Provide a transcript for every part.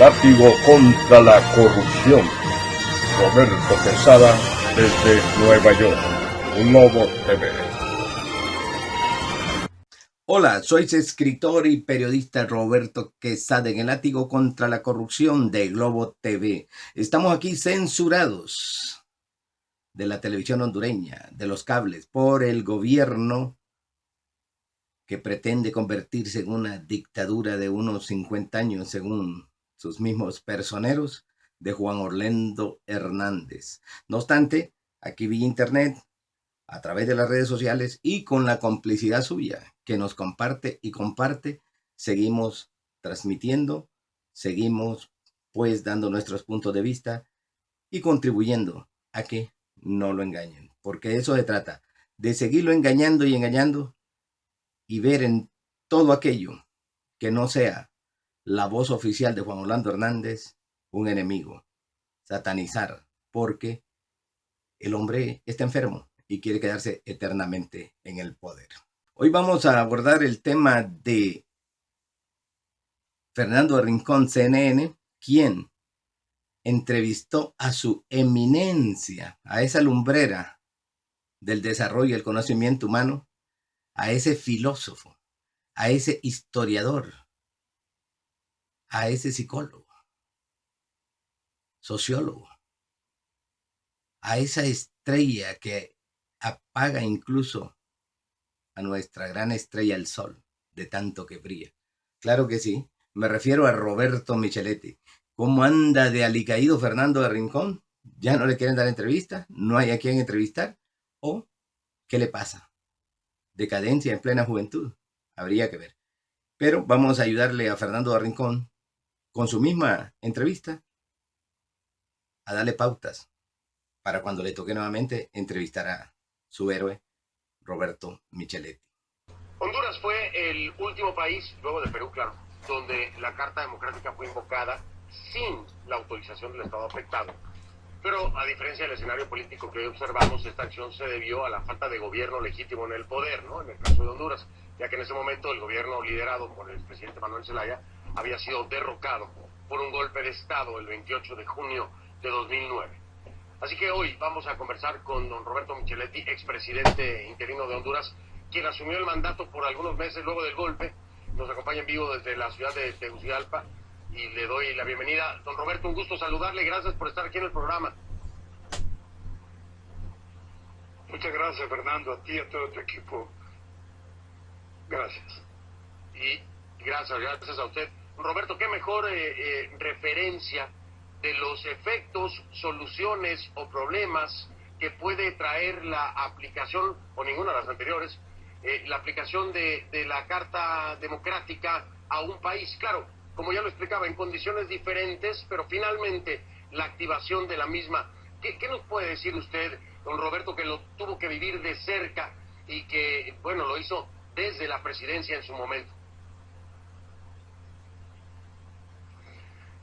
látigo contra la corrupción. Roberto Quesada, desde Nueva York, Globo TV. Hola, soy escritor y periodista Roberto Quesada en el látigo contra la corrupción de Globo TV. Estamos aquí censurados de la televisión hondureña, de los cables, por el gobierno que pretende convertirse en una dictadura de unos 50 años, según sus mismos personeros, de Juan Orlando Hernández. No obstante, aquí vía internet, a través de las redes sociales y con la complicidad suya, que nos comparte y comparte, seguimos transmitiendo, seguimos pues dando nuestros puntos de vista y contribuyendo a que no lo engañen, porque de eso se trata, de seguirlo engañando y engañando y ver en todo aquello que no sea la voz oficial de Juan Orlando Hernández un enemigo, satanizar, porque el hombre está enfermo y quiere quedarse eternamente en el poder. Hoy vamos a abordar el tema de Fernando Rincón, CNN, quien entrevistó a su eminencia, a esa lumbrera del desarrollo y el conocimiento humano, a ese filósofo, a ese historiador, a ese psicólogo, sociólogo, a esa estrella que apaga incluso a nuestra gran estrella, el sol, de tanto que brilla. Claro que sí, me refiero a Roberto Micheletti. ¿Cómo anda de alicaído Fernando de Rincón? ¿Ya no le quieren dar entrevista? ¿No hay a quien entrevistar? ¿O qué le pasa? ¿Decadencia en plena juventud? Habría que ver. Pero vamos a ayudarle a Fernando de Rincón, con su misma entrevista, a darle pautas para cuando le toque nuevamente entrevistar a su héroe, Roberto Micheletti. Honduras fue el último país, luego de Perú, claro, donde la Carta Democrática fue invocada sin la autorización del Estado afectado. Pero a diferencia del escenario político que hoy observamos, esta acción se debió a la falta de gobierno legítimo en el poder, ¿no? En el caso de Honduras, ya que en ese momento el gobierno liderado por el presidente Manuel Zelaya había sido derrocado por un golpe de Estado el 28 de junio de 2009. Así que hoy vamos a conversar con don Roberto Micheletti, expresidente interino de Honduras, quien asumió el mandato por algunos meses luego del golpe. Nos acompaña en vivo desde la ciudad de Tegucigalpa y le doy la bienvenida. Don Roberto, un gusto saludarle, gracias por estar aquí en el programa. Muchas gracias, Fernando, a ti y a todo tu equipo. Gracias. Y gracias a usted. Roberto, qué mejor referencia de los efectos, soluciones o problemas que puede traer la aplicación, o ninguna de las anteriores, la aplicación de la Carta Democrática a un país. Claro, como ya lo explicaba, en condiciones diferentes, pero finalmente la activación de la misma. ¿Qué nos puede decir usted, don Roberto, que lo tuvo que vivir de cerca y que, bueno, lo hizo desde la presidencia en su momento?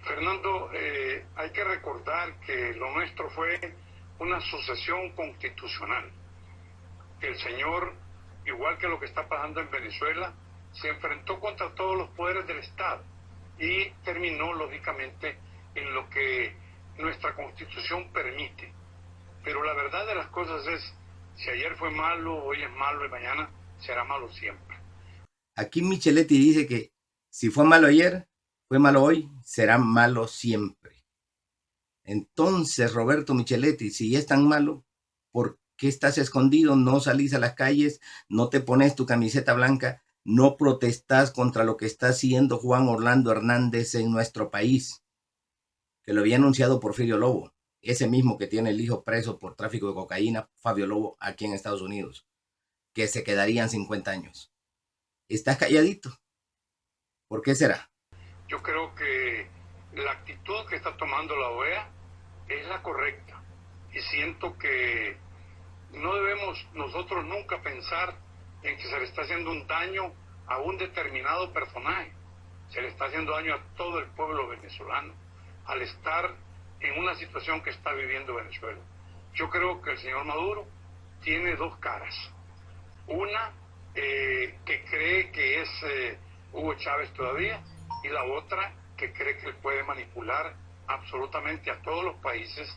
Fernando, hay que recordar que lo nuestro fue una sucesión constitucional. El señor, igual que lo que está pasando en Venezuela, se enfrentó contra todos los poderes del Estado y terminó, lógicamente, en lo que nuestra Constitución permite. Pero la verdad de las cosas es, si ayer fue malo, hoy es malo y mañana será malo siempre. Aquí Micheletti dice que si fue malo ayer, fue malo hoy, será malo siempre. Entonces, Roberto Micheletti, si es tan malo, ¿por qué estás escondido? No salís a las calles, no te pones tu camiseta blanca, no protestás contra lo que está haciendo Juan Orlando Hernández en nuestro país, que lo había anunciado Porfirio Lobo, ese mismo que tiene el hijo preso por tráfico de cocaína, Fabio Lobo, aquí en Estados Unidos, que se quedarían 50 años. Estás calladito. ¿Por qué será? Yo creo que la actitud que está tomando la OEA es la correcta y siento que no debemos nosotros nunca pensar en que se le está haciendo un daño a un determinado personaje. Se le está haciendo daño a todo el pueblo venezolano al estar en una situación que está viviendo Venezuela. Yo creo que el señor Maduro tiene dos caras. Una que cree que es Hugo Chávez todavía, y la otra que que cree que él puede manipular absolutamente a todos los países,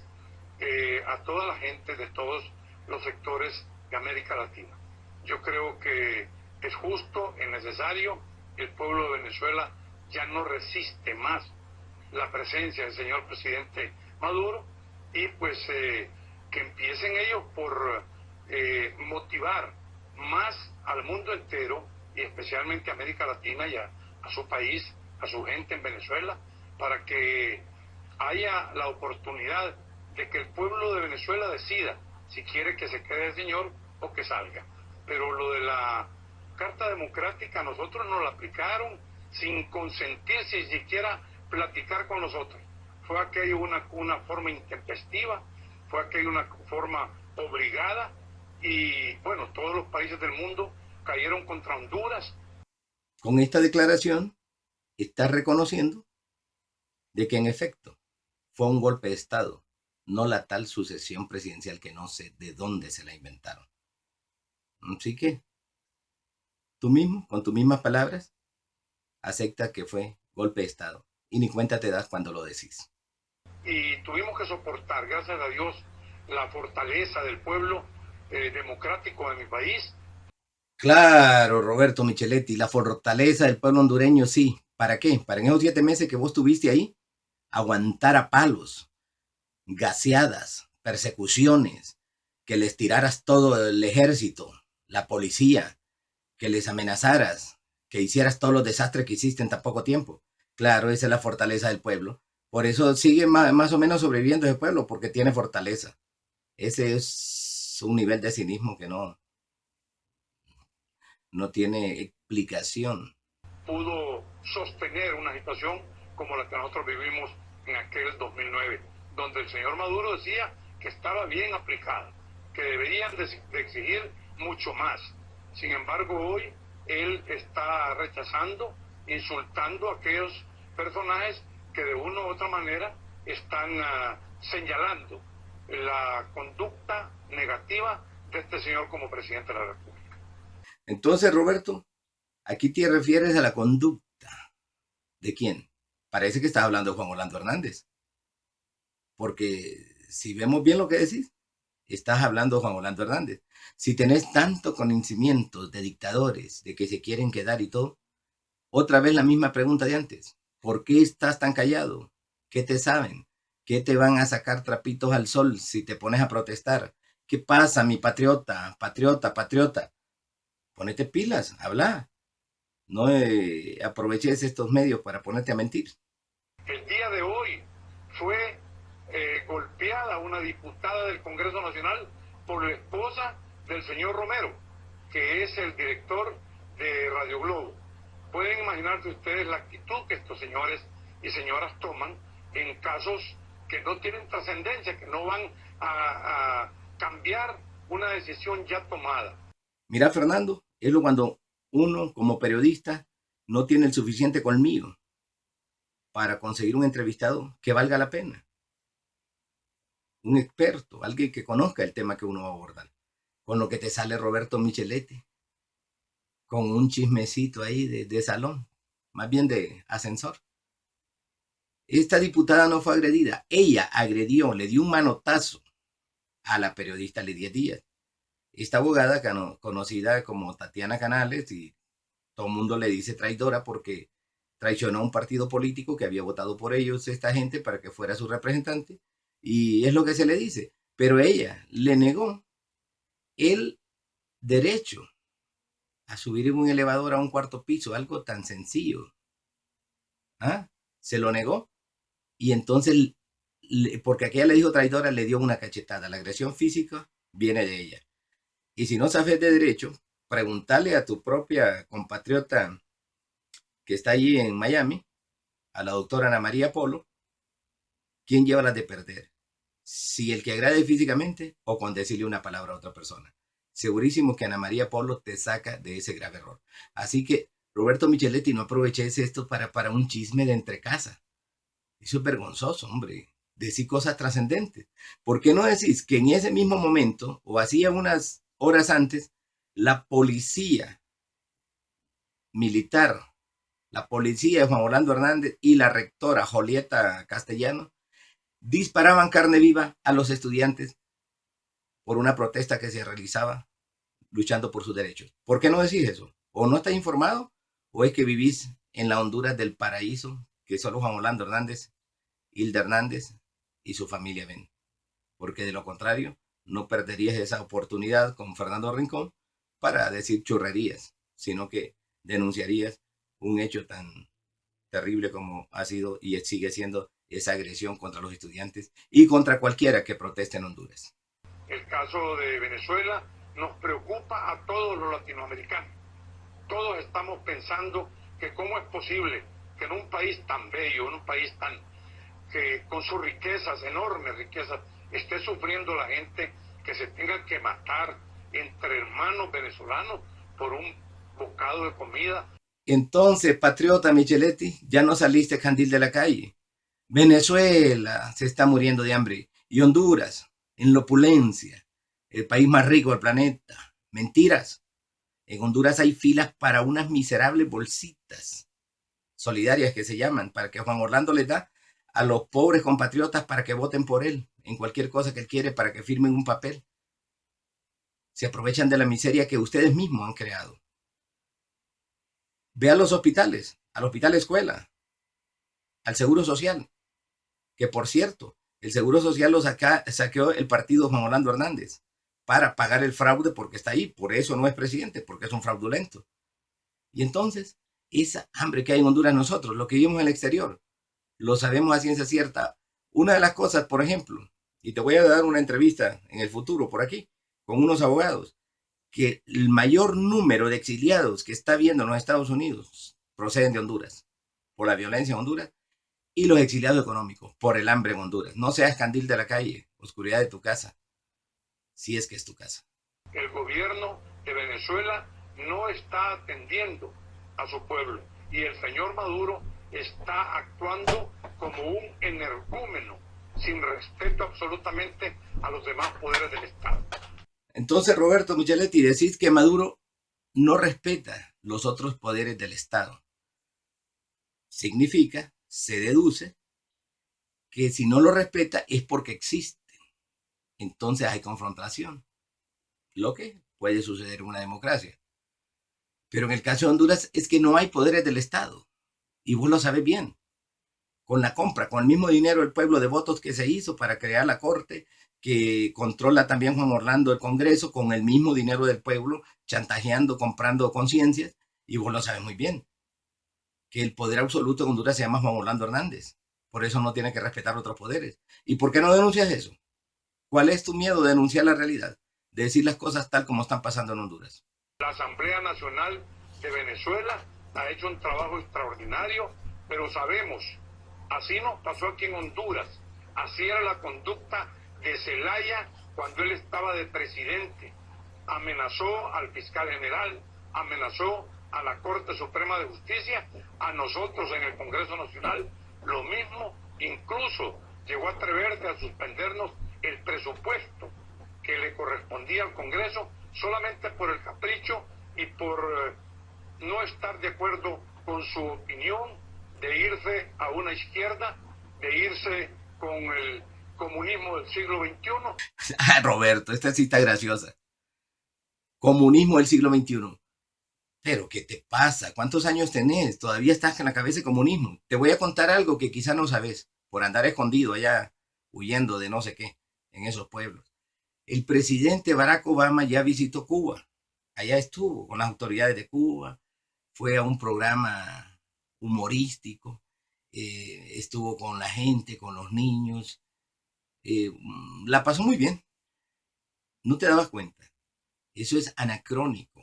a toda la gente de todos los sectores de América Latina. Yo creo que es justo, es necesario. El pueblo de Venezuela ya no resiste más la presencia del señor presidente Maduro, y pues que empiecen ellos por motivar más al mundo entero, y especialmente a América Latina y a su país, a su gente en Venezuela, para que haya la oportunidad de que el pueblo de Venezuela decida si quiere que se quede el señor o que salga. Pero lo de la Carta Democrática, nosotros nos la aplicaron sin consentir, sin siquiera platicar con nosotros. Fue aquello una forma intempestiva, fue aquello una forma obligada, y bueno, todos los países del mundo cayeron contra Honduras. Con esta declaración está reconociendo de que en efecto fue un golpe de Estado, no la tal sucesión presidencial que no sé de dónde se la inventaron. Así que tú mismo, con tus mismas palabras, acepta que fue golpe de Estado y ni cuenta te das cuando lo decís. Y tuvimos que soportar, gracias a Dios, la fortaleza del pueblo democrático de mi país. Claro, Roberto Micheletti, la fortaleza del pueblo hondureño, sí. ¿Para qué? Para en esos 7 meses que vos tuviste ahí, aguantar a palos, gaseadas, persecuciones, que les tiraras todo el ejército, la policía, que les amenazaras, que hicieras todos los desastres que hiciste en tan poco tiempo. Claro, esa es la fortaleza del pueblo. Por eso sigue más o menos sobreviviendo ese pueblo, porque tiene fortaleza. Ese es un nivel de cinismo que no tiene explicación. Pudo sostener una situación como la que nosotros vivimos en aquel 2009, donde el señor Maduro decía que estaba bien aplicada, que deberían de exigir mucho más. Sin embargo, hoy él está rechazando, insultando a aquellos personajes que de una u otra manera están señalando la conducta negativa de este señor como presidente de la República. Entonces, Roberto, aquí te refieres a la conducta. ¿De quién? Parece que estás hablando de Juan Orlando Hernández. Porque si vemos bien lo que decís, estás hablando de Juan Orlando Hernández. Si tenés tanto conocimiento de dictadores, de que se quieren quedar y todo, otra vez la misma pregunta de antes. ¿Por qué estás tan callado? ¿Qué te saben? ¿Qué te van a sacar trapitos al sol si te pones a protestar? ¿Qué pasa, mi patriota? Patriota. Ponete pilas, habla. No aproveches estos medios para ponerte a mentir. El día de hoy fue golpeada una diputada del Congreso Nacional por la esposa del señor Romero, que es el director de Radio Globo. Pueden imaginarse ustedes la actitud que estos señores y señoras toman en casos que no tienen trascendencia, que no van a cambiar una decisión ya tomada. Mira, Fernando, es lo cuando uno como periodista no tiene el suficiente colmillo para conseguir un entrevistado que valga la pena. Un experto, alguien que conozca el tema que uno va a abordar. Con lo que te sale Roberto Micheletti, con un chismecito ahí de salón, más bien de ascensor. Esta diputada no fue agredida, ella agredió, le dio un manotazo a la periodista Lidia Díaz. Esta abogada conocida como Tatiana Canales, y todo el mundo le dice traidora porque traicionó a un partido político que había votado por ellos, esta gente, para que fuera su representante, y es lo que se le dice. Pero ella le negó el derecho a subir en un elevador a un 4º piso, algo tan sencillo. Se lo negó, y entonces, porque aquella le dijo traidora, le dio una cachetada. La agresión física viene de ella. Y si no sabes de derecho, preguntarle a tu propia compatriota que está allí en Miami, a la doctora Ana María Polo, ¿quién lleva las de perder? Si el que agrade físicamente o con decirle una palabra a otra persona. Segurísimo que Ana María Polo te saca de ese grave error. Así que, Roberto Micheletti, no aproveches esto para un chisme de entre casa. Eso es vergonzoso, hombre. Decir cosas trascendentes. ¿Por qué no decís que en ese mismo momento, o hacía unas horas antes, la policía militar, la policía de Juan Orlando Hernández y la rectora Julieta Castellano disparaban carne viva a los estudiantes por una protesta que se realizaba luchando por sus derechos. ¿Por qué no decís eso? ¿O no estás informado? ¿O es que vivís en la Honduras del paraíso que solo Juan Orlando Hernández, Hilda Hernández y su familia ven? Porque de lo contrario, no perderías esa oportunidad con Fernando Rincón para decir churrerías, sino que denunciarías un hecho tan terrible como ha sido y sigue siendo esa agresión contra los estudiantes y contra cualquiera que proteste en Honduras. El caso de Venezuela nos preocupa a todos los latinoamericanos. Todos estamos pensando que cómo es posible que en un país tan bello, en un país tan que con sus riquezas, enormes riquezas, esté sufriendo la gente, que se tenga que matar entre hermanos venezolanos por un bocado de comida. Entonces, patriota Micheletti, ya no saliste candil de la calle. Venezuela se está muriendo de hambre y Honduras en la opulencia, el país más rico del planeta. Mentiras. En Honduras hay filas para unas miserables bolsitas solidarias que se llaman, para que Juan Orlando les da a los pobres compatriotas para que voten por él en cualquier cosa que él quiere, para que firmen un papel. Se aprovechan de la miseria que ustedes mismos han creado. Ve a los hospitales, al hospital escuela, al Seguro Social, que por cierto, el Seguro Social lo saqueó el partido Juan Orlando Hernández para pagar el fraude porque está ahí, por eso no es presidente, porque es un fraudulento. Y entonces, esa hambre que hay en Honduras nosotros, lo que vivimos en el exterior, lo sabemos a ciencia cierta. Una de las cosas, por ejemplo, y te voy a dar una entrevista en el futuro por aquí, con unos abogados, que el mayor número de exiliados que está viendo en los Estados Unidos proceden de Honduras, por la violencia en Honduras, y los exiliados económicos, por el hambre en Honduras. No seas candil de la calle, oscuridad de tu casa, si es que es tu casa. El gobierno de Venezuela no está atendiendo a su pueblo y el señor Maduro está actuando como un energúmeno, sin respeto absolutamente a los demás poderes del Estado. Entonces, Roberto Micheletti, decís que Maduro no respeta los otros poderes del Estado. Significa, se deduce, que si no lo respeta es porque existe. Entonces hay confrontación, lo que puede suceder en una democracia. Pero en el caso de Honduras es que no hay poderes del Estado. Y vos lo sabés bien. Con la compra, con el mismo dinero del pueblo de votos que se hizo para crear la Corte, que controla también Juan Orlando el Congreso, con el mismo dinero del pueblo, chantajeando, comprando conciencias. Y vos lo sabés muy bien. Que el poder absoluto de Honduras se llama Juan Orlando Hernández. Por eso no tiene que respetar otros poderes. ¿Y por qué no denuncias eso? ¿Cuál es tu miedo de denunciar la realidad? De decir las cosas tal como están pasando en Honduras. La Asamblea Nacional de Venezuela ha hecho un trabajo extraordinario, pero sabemos, así nos pasó aquí en Honduras, así era la conducta de Zelaya cuando él estaba de presidente. Amenazó al fiscal general, amenazó a la Corte Suprema de Justicia, a nosotros en el Congreso Nacional, lo mismo, incluso llegó a atreverse a suspendernos el presupuesto que le correspondía al Congreso solamente por el capricho y por no estar de acuerdo con su opinión de irse a una izquierda, de irse con el comunismo del siglo XXI. Roberto, esta cita graciosa. Comunismo del siglo XXI. Pero, ¿qué te pasa? ¿Cuántos años tenés? Todavía estás en la cabeza de comunismo. Te voy a contar algo que quizá no sabes, por andar escondido allá, huyendo de no sé qué, en esos pueblos. El presidente Barack Obama ya visitó Cuba. Allá estuvo con las autoridades de Cuba, fue a un programa humorístico, estuvo con la gente, con los niños, la pasó muy bien. No te dabas cuenta. Eso es anacrónico.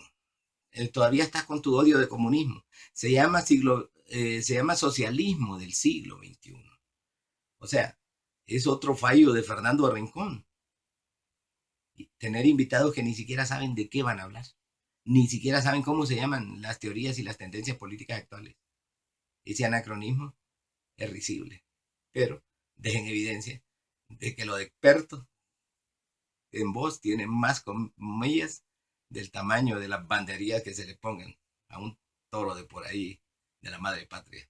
Todavía estás con tu odio de comunismo. Se llama socialismo del siglo XXI. O sea, es otro fallo de Fernando Rincón. Tener invitados que ni siquiera saben de qué van a hablar. Ni siquiera saben cómo se llaman las teorías y las tendencias políticas actuales. Ese anacronismo es risible. Pero deja en evidencia de que los expertos en voz tienen más comillas del tamaño de las banderías que se le pongan a un toro de por ahí de la madre patria.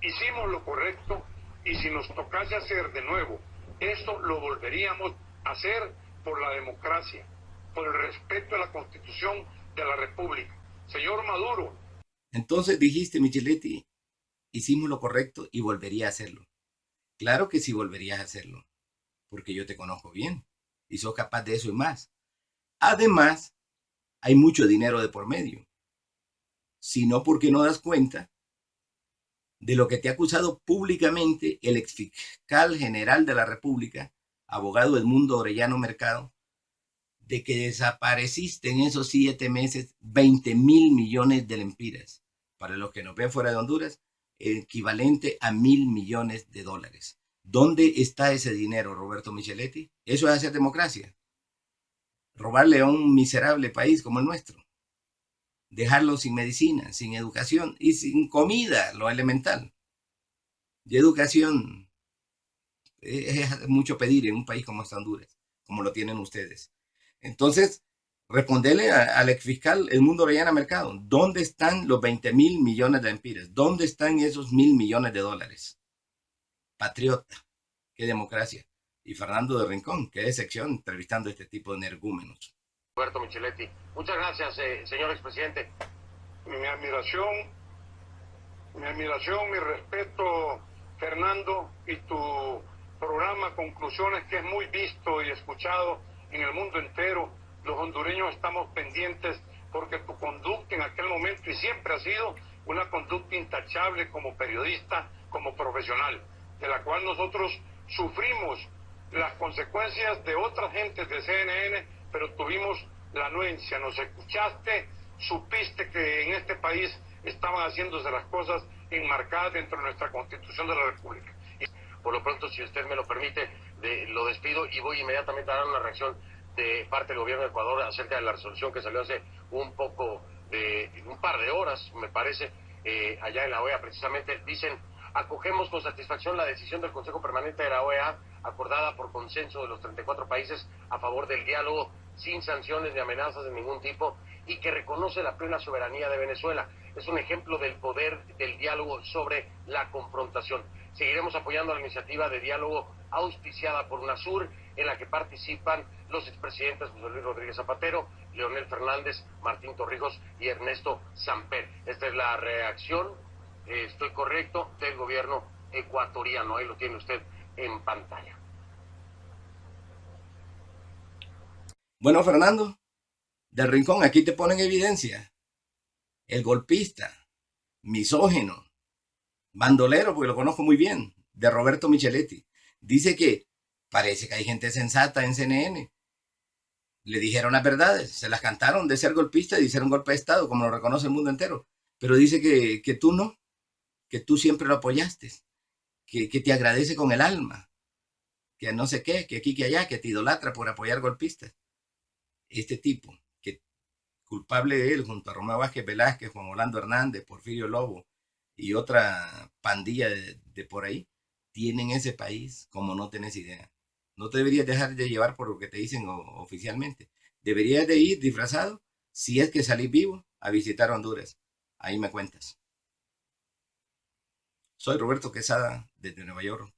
Hicimos lo correcto y si nos tocase hacer de nuevo, esto lo volveríamos a hacer por la democracia, por el respeto a la Constitución de la República. Señor Maduro. Entonces dijiste, Micheletti, hicimos lo correcto y volvería a hacerlo. Claro que sí volverías a hacerlo, porque yo te conozco bien y sos capaz de eso y más. Además, hay mucho dinero de por medio. Si no, ¿por qué no das cuenta de lo que te ha acusado públicamente el exfiscal general de la República, abogado Edmundo Orellano Mercado, de que desapareciste en esos 7 meses 20.000 millones de lempiras? Para los que nos ven fuera de Honduras, equivalente a 1.000 millones de dólares. ¿Dónde está ese dinero, Roberto Micheletti? Eso es hacer democracia. Robarle a un miserable país como el nuestro. Dejarlo sin medicina, sin educación y sin comida, lo elemental. Y educación es mucho pedir en un país como Honduras, como lo tienen ustedes. Entonces, responderle al exfiscal Edmundo Orellana Mercado, ¿dónde están los 20.000 millones de lempiras? ¿Dónde están esos 1.000 millones de dólares? Patriota, qué democracia. Y Fernando de Rincón, qué decepción entrevistando a este tipo de energúmenos. Roberto Micheletti, muchas gracias, señor expresidente. Mi admiración, mi respeto, Fernando, y tu programa Conclusiones, que es muy visto y escuchado en el mundo entero. Los hondureños estamos pendientes porque tu conducta en aquel momento y siempre ha sido una conducta intachable como periodista, como profesional, de la cual nosotros sufrimos las consecuencias de otras gentes de CNN, pero tuvimos la anuencia, nos escuchaste, supiste que en este país estaban haciéndose las cosas enmarcadas dentro de nuestra Constitución de la República. Por lo pronto, si usted me lo permite, lo despido y voy inmediatamente a dar una reacción de parte del gobierno de Ecuador acerca de la resolución que salió hace un par de horas, me parece, allá en la OEA. Precisamente dicen: acogemos con satisfacción la decisión del Consejo Permanente de la OEA, acordada por consenso de los 34 países a favor del diálogo sin sanciones ni amenazas de ningún tipo, y que reconoce la plena soberanía de Venezuela. Es un ejemplo del poder del diálogo sobre la confrontación. Seguiremos apoyando la iniciativa de diálogo auspiciada por UNASUR, en la que participan los expresidentes José Luis Rodríguez Zapatero, Leonel Fernández, Martín Torrijos y Ernesto Samper. Esta es la reacción, estoy correcto, del gobierno ecuatoriano. Ahí lo tiene usted en pantalla. Bueno, Fernando del Rincón, aquí te ponen evidencia. El golpista, misógino, bandolero, porque lo conozco muy bien, de Roberto Micheletti, dice que parece que hay gente sensata en CNN. Le dijeron las verdades, se las cantaron de ser golpista y de ser un golpe de Estado, como lo reconoce el mundo entero. Pero dice que tú no, que tú siempre lo apoyaste, que te agradece con el alma, que no sé qué, que aquí, que allá, que te idolatra por apoyar golpistas. Este tipo, que culpable de él, junto a Romeo Vázquez Velázquez, Juan Orlando Hernández, Porfirio Lobo y otra pandilla de por ahí, tienen ese país como no tenés idea. No te deberías dejar de llevar por lo que te dicen oficialmente. Deberías de ir disfrazado, si es que salís vivo, a visitar Honduras. Ahí me cuentas. Soy Roberto Quesada, desde Nueva York.